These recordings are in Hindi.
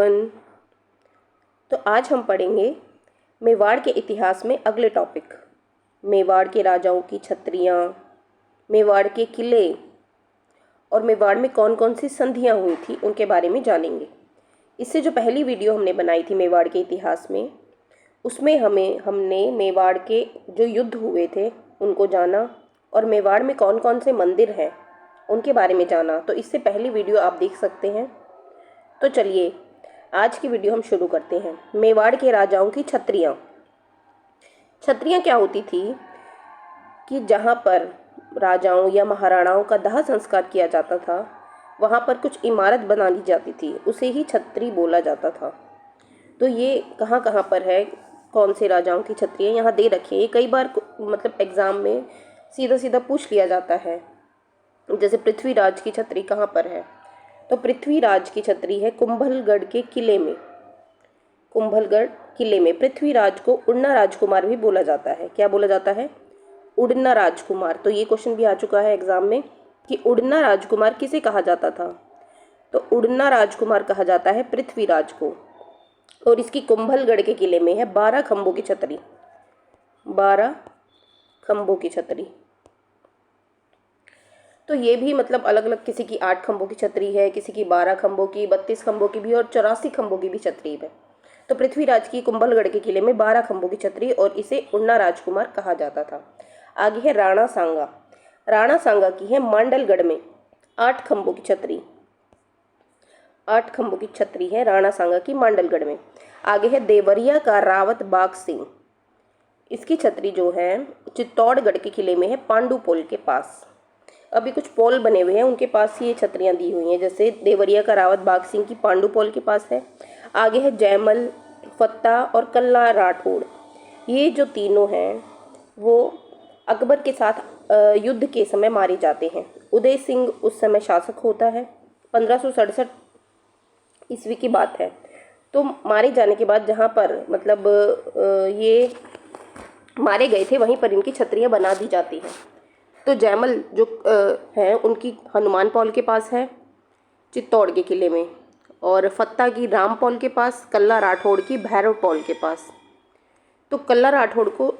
एवरीवन। तो आज हम पढ़ेंगे मेवाड़ के इतिहास में अगले टॉपिक, मेवाड़ के राजाओं की छत्रियाँ, मेवाड़ के किले और मेवाड़ में कौन कौन सी संधियाँ हुई थी उनके बारे में जानेंगे। इससे जो पहली वीडियो हमने बनाई थी मेवाड़ के इतिहास में, उसमें हमने मेवाड़ के जो युद्ध हुए थे उनको जाना और मेवाड़ में कौन कौन से मंदिर हैं उनके बारे में जाना। तो इससे पहली वीडियो आप देख सकते हैं। तो चलिए आज की वीडियो हम शुरू करते हैं। मेवाड़ के राजाओं की छत्रियाँ। छत्रियाँ क्या होती थी कि जहाँ पर राजाओं या महाराणाओं का दाह संस्कार किया जाता था वहाँ पर कुछ इमारत बना ली जाती थी, उसे ही छत्री बोला जाता था। तो ये कहाँ कहाँ पर है, कौन से राजाओं की छत्रियाँ यहाँ दे रखी है। ये कई बार मतलब एग्ज़ाम में सीधा सीधा पूछ लिया जाता है। जैसे पृथ्वीराज की छत्री कहाँ पर है, तो पृथ्वीराज की छत्री है कुंभलगढ़ के किले में। कुंभलगढ़ किले में पृथ्वीराज को उड़ना राजकुमार भी बोला जाता है। क्या बोला जाता है? उड़ना राजकुमार। तो ये क्वेश्चन भी आ चुका है एग्जाम में कि उड़ना राजकुमार किसे कहा जाता था। तो उड़ना राजकुमार कहा जाता है पृथ्वीराज को। और इसकी कुंभलगढ़ के किले में है 12 खंभों की छतरी। 12 खंभों की छतरी। तो ये भी मतलब अलग अलग, किसी की 8 खंभों की छतरी है, किसी की 12 खंभों की, 32 खंभों की भी और 84 खंभों की भी छतरी है। तो पृथ्वीराज की कुंभलगढ़ के किले में 12 खंभों की छतरी और इसे उड़ना राजकुमार कहा जाता था। आगे है राणा सांगा। राणा सांगा की है मांडलगढ़ में 8 खंभों की छतरी। 8 खंभों की छतरी है राणा सांगा की मांडलगढ़ में। आगे है देवरिया का रावत बाग सिंह। इसकी छतरी जो है चित्तौड़गढ़ के किले में है पांडुपोल के पास। अभी कुछ पोल बने हुए हैं, उनके पास ही ये छतरियाँ दी हुई हैं। जैसे देवरिया का रावत बाग सिंह की पांडुपोल के पास है। आगे है जयमल, फत्ता और कल्ला राठौड़। ये जो तीनों हैं वो अकबर के साथ युद्ध के समय मारे जाते हैं। उदय सिंह उस समय शासक होता है। 1567 ईस्वी की बात है। तो मारे जाने के बाद जहाँ पर मतलब ये मारे गए थे वहीं पर इनकी छतरियाँ बना दी जाती हैं। तो जयमल जो हैं उनकी हनुमान पॉल के पास है चित्तौड़ के किले में, और फत्ता की राम पॉल के पास, कल्ला राठौड़ की भैरव पॉल के पास। तो कल्ला राठौड़ को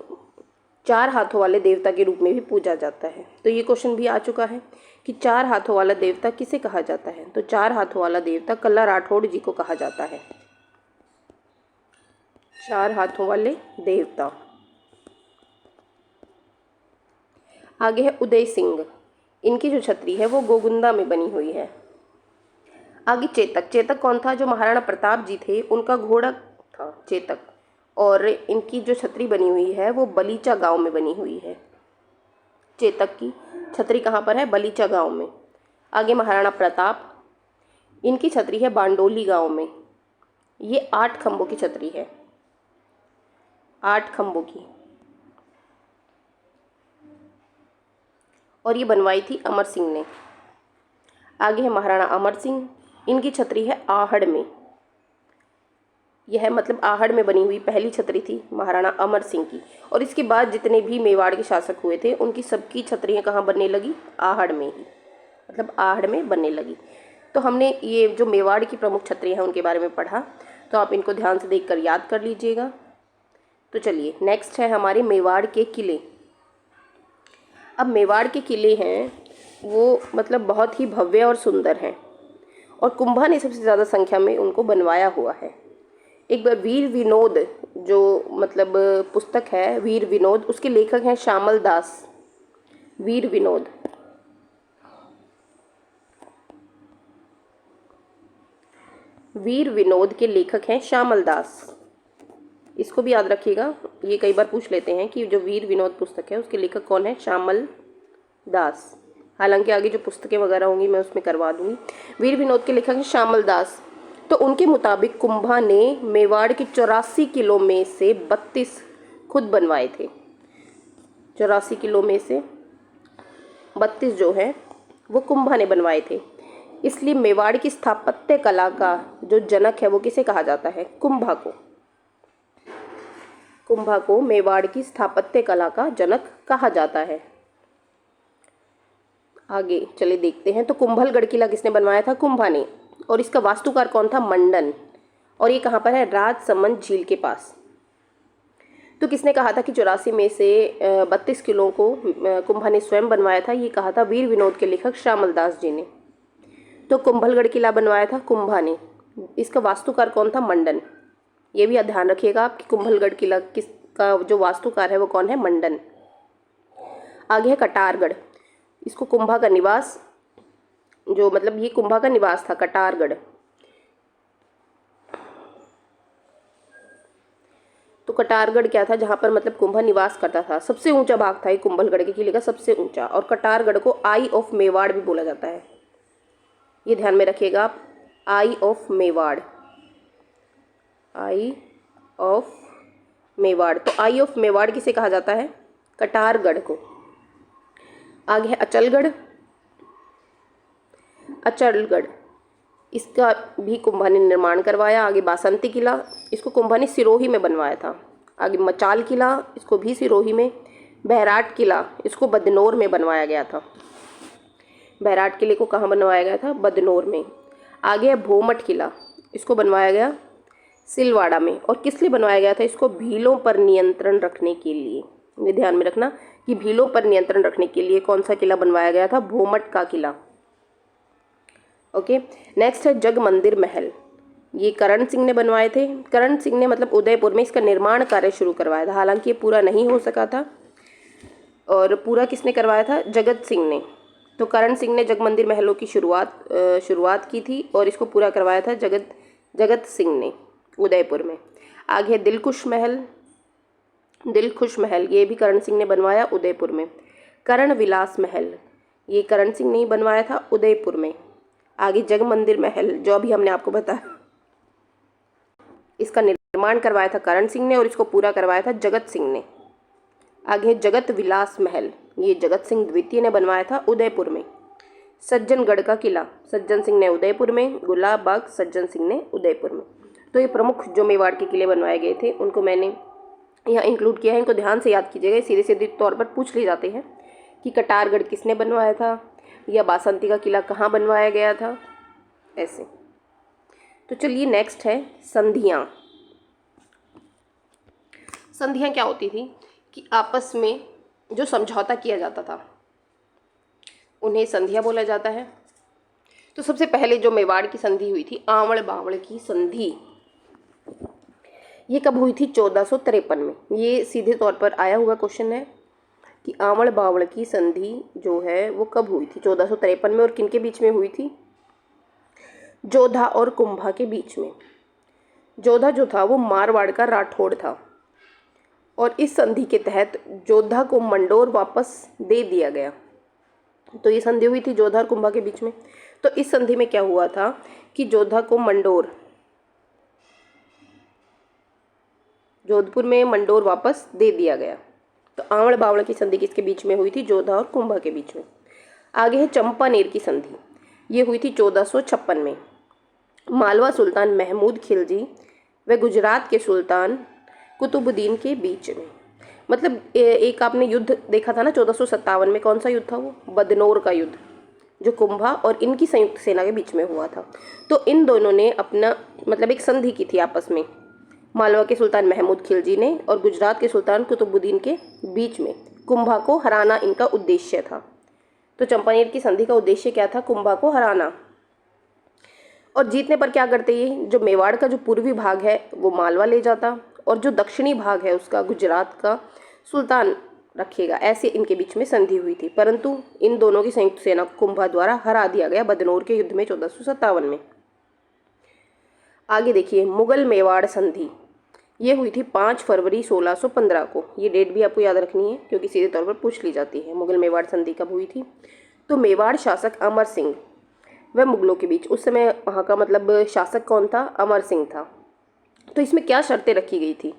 4 हाथों वाले देवता के रूप में भी पूजा जाता है। तो ये क्वेश्चन भी आ चुका है कि 4 हाथों वाला देवता किसे कहा जाता है। तो 4 हाथों वाला देवता कल्ला राठौड़ जी को कहा जाता है। 4 हाथों वाले देवता। आगे है उदय सिंह। इनकी जो छतरी है वो गोगुंदा में बनी हुई है। आगे चेतक। चेतक कौन था? जो महाराणा प्रताप जी थे उनका घोड़ा था चेतक। और इनकी जो छतरी बनी हुई है वो बलीचा गांव में बनी हुई है। चेतक की छतरी कहाँ पर है? बलीचा गांव में। आगे महाराणा प्रताप। इनकी छतरी है बांडोली गांव में। ये 8 खंभों की छतरी है। 8 खंभों की। और ये बनवाई थी अमर सिंह ने। आगे है महाराणा अमर सिंह। इनकी छतरी है आहड़ में। यह मतलब आहड़ में बनी हुई पहली छतरी थी महाराणा अमर सिंह की। और इसके बाद जितने भी मेवाड़ के शासक हुए थे उनकी सबकी छतरियाँ कहाँ बनने लगी? आहड़ में ही, मतलब आहड़ में बनने लगी। तो हमने ये जो मेवाड़ की प्रमुख छतरियाँ हैं उनके बारे में पढ़ा, तो आप इनको ध्यान से देखकर याद कर लीजिएगा। तो चलिए नेक्स्ट है हमारे मेवाड़ के किले। अब मेवाड़ के किले हैं वो मतलब बहुत ही भव्य और सुंदर हैं, और कुंभा ने सबसे ज़्यादा संख्या में उनको बनवाया हुआ है। एक बार वीर विनोद जो मतलब पुस्तक है वीर विनोद, उसके लेखक हैं श्यामल दास। वीर विनोद। वीर विनोद के लेखक हैं श्यामल दास। इसको भी याद रखिएगा, ये कई बार पूछ लेते हैं कि जो वीर विनोद पुस्तक है उसके लेखक कौन है? श्यामल दास। हालांकि आगे जो पुस्तकें वगैरह होंगी मैं उसमें करवा दूंगी। वीर विनोद के लेखक हैं श्यामल दास। तो उनके मुताबिक कुंभा ने मेवाड़ के 84 किलो में से 32 खुद बनवाए थे। 84 किलो में से 32 जो है वो कुंभा ने बनवाए थे। इसलिए मेवाड़ की स्थापत्य कला का जो जनक है वो किसे कहा जाता है? कुंभा को। कुंभा को मेवाड़ की स्थापत्य कला का जनक कहा जाता है। आगे चले देखते हैं। तो कुंभलगढ़ किला किसने बनवाया था? कुंभा ने। और इसका वास्तुकार कौन था? मंडन। और ये कहाँ पर है? राजसमंद झील के पास। तो किसने कहा था कि 84 में से 32 किलों को कुंभा ने स्वयं बनवाया था? ये कहा था वीर विनोद के लेखक श्यामल दास जी ने। तो कुंभलगढ़ किला बनवाया था कुंभा ने। इसका वास्तुकार कौन था? मंडन। ये भी ध्यान रखिएगा आप कि कुंभलगढ़ किला किसका जो वास्तुकार है वो कौन है? मंडन। आगे है कटारगढ़। इसको कुंभा का निवास, जो मतलब ये कुंभा का निवास था कटारगढ़। तो कटारगढ़ क्या था? जहाँ पर मतलब कुंभा निवास करता था। सबसे ऊंचा भाग था ये कुंभलगढ़ के किले का, सबसे ऊंचा। और कटारगढ़ को आई ऑफ मेवाड़ भी बोला जाता है, ये ध्यान में रखिएगा आप। Eye of Mewar, eye of Mewar. तो आई ऑफ मेवाड़ किसे कहा जाता है? कटारगढ़ को। आगे है अचलगढ़। अचलगढ़ इसका भी कुंभा ने निर्माण करवाया। आगे बासंती किला, इसको कुंभा ने सिरोही में बनवाया था। आगे मचाल किला, इसको भी सिरोही में। बहराट किला, इसको बदनौर में बनवाया गया था। बहराट किले को कहाँ बनवाया गया था? बदनौर में। आगे है भोमट किला, इसको बनवाया गया सिलवाड़ा में। और किस लिए बनवाया गया था? इसको भीलों पर नियंत्रण रखने के लिए। ये ध्यान में रखना कि भीलों पर नियंत्रण रखने के लिए कौन सा किला बनवाया गया था? भोमट का किला। ओके, नेक्स्ट है जग मंदिर महल। ये करण सिंह ने बनवाए थे। करण सिंह ने मतलब उदयपुर में इसका निर्माण कार्य शुरू करवाया था। हालांकि ये पूरा नहीं हो सका था। और पूरा किसने करवाया था? जगत सिंह ने। तो करण सिंह ने जग मंदिर महलों की शुरुआत की थी और इसको पूरा करवाया था जगत सिंह ने उदयपुर में। आगे दिलखुश महल। दिलखुश महल ये भी करण सिंह ने बनवाया उदयपुर में। करण विलास महल, ये करण सिंह ने ही बनवाया था उदयपुर में। आगे जग मंदिर महल, जो अभी हमने आपको बताया, इसका निर्माण करवाया था करण सिंह ने और इसको पूरा करवाया था जगत सिंह ने। आगे जगत विलास महल, ये जगत सिंह द्वितीय ने बनवाया था उदयपुर में। सज्जनगढ़ का किला, सज्जन सिंह ने उदयपुर में। गुलाब बाग, सज्जन सिंह ने उदयपुर में। तो ये प्रमुख जो मेवाड़ के किले बनवाए गए थे उनको मैंने यहाँ इंक्लूड किया है। इनको ध्यान से याद कीजिएगा, सीधे सीधे तौर पर पूछ लिए जाते हैं कि कटारगढ़ किसने बनवाया था, या बासंती का किला कहाँ बनवाया गया था, ऐसे। तो चलिए नेक्स्ट है संधियाँ। संधियाँ क्या होती थी कि आपस में जो समझौता किया जाता था उन्हें संधियाँ बोला जाता है। तो सबसे पहले जो मेवाड़ की संधि हुई थी, आंवड़ बावड़ की संधि, ये कब हुई थी? 1453 में। ये सीधे तौर पर आया हुआ क्वेश्चन है कि आंवड़ बावड़ की संधि जो है वो कब हुई थी? 1453 में। और किनके बीच में हुई थी? जोधा और कुंभा के बीच में। जोधा जो था वो मारवाड़ का राठौड़ था और इस संधि के तहत जोधा को मंडोर वापस दे दिया गया। तो ये संधि हुई थी जोधा और कुंभा के बीच में। तो इस संधि में क्या हुआ था कि जोधा को मंडोर, जोधपुर में मंडोर वापस दे दिया गया। तो आंवड़ बावड़ की संधि किसके बीच में हुई थी? जोधा और कुंभा के बीच में। आगे है चंपानेर की संधि, ये हुई थी 1456 में। मालवा सुल्तान महमूद खिलजी व गुजरात के सुल्तान कुतुबुद्दीन के बीच में। मतलब एक आपने युद्ध देखा था ना 1457 में, कौन सा युद्ध था वो? बदनौर का युद्ध, जो कुंभा और इनकी संयुक्त सेना के बीच में हुआ था। तो इन दोनों ने अपना मतलब एक संधि की थी आपस में, मालवा के सुल्तान महमूद खिलजी ने और गुजरात के सुल्तान कुतुबुद्दीन के बीच में। कुंभा को हराना इनका उद्देश्य था। तो चंपानेर की संधि का उद्देश्य क्या था? कुंभा को हराना। और जीतने पर क्या करते ये? जो मेवाड़ का जो पूर्वी भाग है वो मालवा ले जाता और जो दक्षिणी भाग है उसका गुजरात का सुल्तान रखेगा। ऐसे इनके बीच में संधि हुई थी, परंतु इन दोनों की संयुक्त सेना को कुंभा द्वारा हरा दिया गया बदनौर के युद्ध में 1457 में। आगे देखिए मुगल मेवाड़ संधि, ये हुई थी 5 फरवरी 1615 को। ये डेट भी आपको याद रखनी है क्योंकि सीधे तौर पर पूछ ली जाती है। मुगल मेवाड़ संधि कब हुई थी? तो मेवाड़ शासक अमर सिंह व मुगलों के बीच, उस समय वहाँ का मतलब शासक कौन था? अमर सिंह था। तो इसमें क्या शर्तें रखी गई थी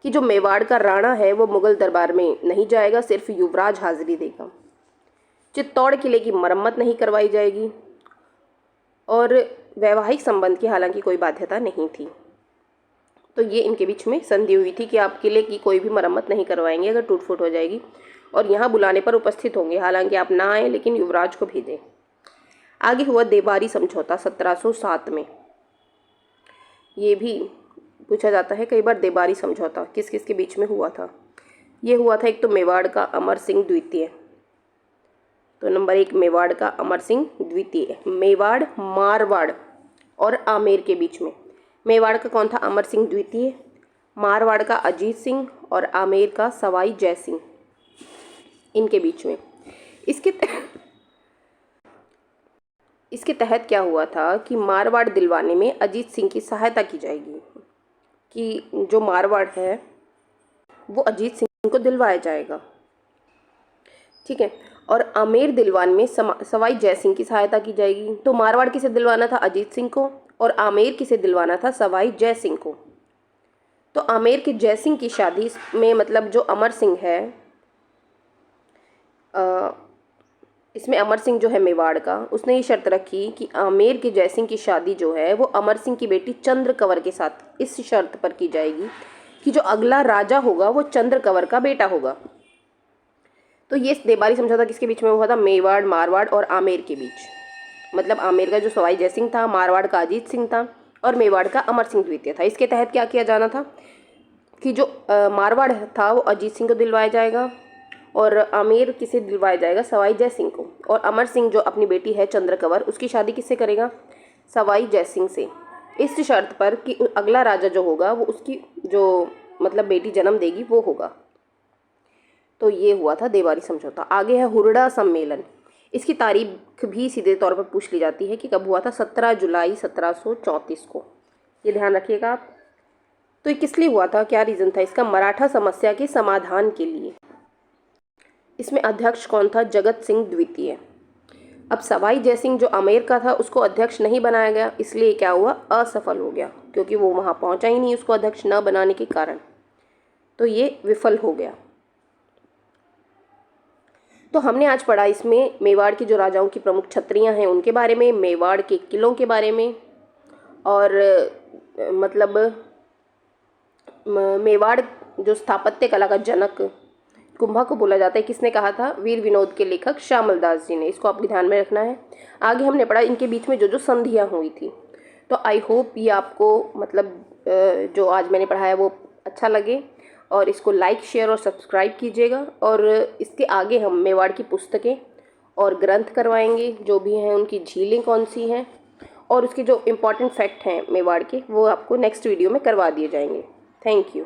कि जो मेवाड़ का राणा है वो मुगल दरबार में नहीं जाएगा, सिर्फ युवराज हाजिरी देगा। चित्तौड़ किले की मरम्मत नहीं करवाई जाएगी और वैवाहिक संबंध की हालांकि कोई बाध्यता नहीं थी। तो ये इनके बीच में संधि हुई थी कि आप किले की कोई भी मरम्मत नहीं करवाएंगे अगर टूट फूट हो जाएगी, और यहाँ बुलाने पर उपस्थित होंगे, हालांकि आप ना आए लेकिन युवराज को भेजें। आगे हुआ देवारी समझौता 1707 में। ये भी पूछा जाता है कई बार, देबारी समझौता किस किस के बीच में हुआ था। ये हुआ था एक तो मेवाड़ का अमर सिंह द्वितीय, तो नंबर 1 मेवाड़ का अमर सिंह द्वितीय। मेवाड़, मारवाड़ और आमेर के बीच में। मेवाड़ का कौन था? अमर सिंह द्वितीय। मारवाड़ का अजीत सिंह और आमेर का सवाई जय सिंह, इनके बीच में। इसके तहत क्या हुआ था कि मारवाड़ दिलवाने में अजीत सिंह की सहायता की जाएगी, कि जो मारवाड़ है वो अजीत सिंह को दिलवाया जाएगा, ठीक है। और आमेर दिलवान में सवाई जय सिंह की सहायता की जाएगी। तो मारवाड़ किसे दिलवाना था? अजीत सिंह को। और आमेर किसे दिलवाना था? सवाई जय सिंह को। तो आमेर के जय सिंह की शादी में, मतलब जो अमर सिंह है, इसमें अमर सिंह जो है मेवाड़ का, उसने ये शर्त रखी कि आमेर के जय सिंह की शादी जो है वो अमर सिंह की बेटी चंद्र कंवर के साथ इस शर्त पर की जाएगी कि जो अगला राजा होगा वो चंद्र कंवर का बेटा होगा। तो ये देबारी समझौता किसके बीच में हुआ था? मेवाड़, मारवाड़ और आमेर के बीच। मतलब आमेर का जो सवाई जय सिंह था, मारवाड़ का अजीत सिंह था और मेवाड़ का अमर सिंह द्वितीय था। इसके तहत क्या किया जाना था कि जो मारवाड़ था वो अजीत सिंह को दिलवाया जाएगा और आमेर किसे दिलवाया जाएगा? सवाई जय सिंह को। और अमर सिंह जो अपनी बेटी है चंद्र कंवर, उसकी शादी किससे करेगा? सवाई जय सिंह से, इस शर्त पर कि अगला राजा जो होगा वो उसकी जो मतलब बेटी जन्म देगी वो होगा। तो ये हुआ था देबारी समझौता। आगे है हुरडा सम्मेलन। इसकी तारीख भी सीधे तौर पर पूछ ली जाती है कि कब हुआ था? 17 जुलाई 1734 को। ये ध्यान रखिएगा आप। तो ये किस लिए हुआ था? क्या रीज़न था इसका? मराठा समस्या के समाधान के लिए। इसमें अध्यक्ष कौन था? जगत सिंह द्वितीय। अब सवाई जय सिंह जो आमेर का था उसको अध्यक्ष नहीं बनाया गया, इसलिए क्या हुआ? असफल हो गया, क्योंकि वो वहाँ पहुँचा ही नहीं उसको अध्यक्ष न बनाने के कारण। तो ये विफल हो गया। तो हमने आज पढ़ा इसमें मेवाड़ के जो राजाओं की प्रमुख छत्रियां हैं उनके बारे में, मेवाड़ के किलों के बारे में, और मतलब मेवाड़ जो स्थापत्य कला का जनक कुंभा को बोला जाता है, किसने कहा था? वीर विनोद के लेखक श्यामल दास जी ने। इसको आपको ध्यान में रखना है। आगे हमने पढ़ा इनके बीच में जो जो संधियाँ हुई थी। तो आई होप ये आपको मतलब जो आज मैंने पढ़ाया वो अच्छा लगे, और इसको लाइक, शेयर और सब्सक्राइब कीजिएगा। और इसके आगे हम मेवाड़ की पुस्तकें और ग्रंथ करवाएंगे, जो भी हैं उनकी झीलें कौन सी हैं, और उसके जो इम्पॉर्टेंट फैक्ट हैं मेवाड़ के वो आपको नेक्स्ट वीडियो में करवा दिए जाएंगे। Thank you.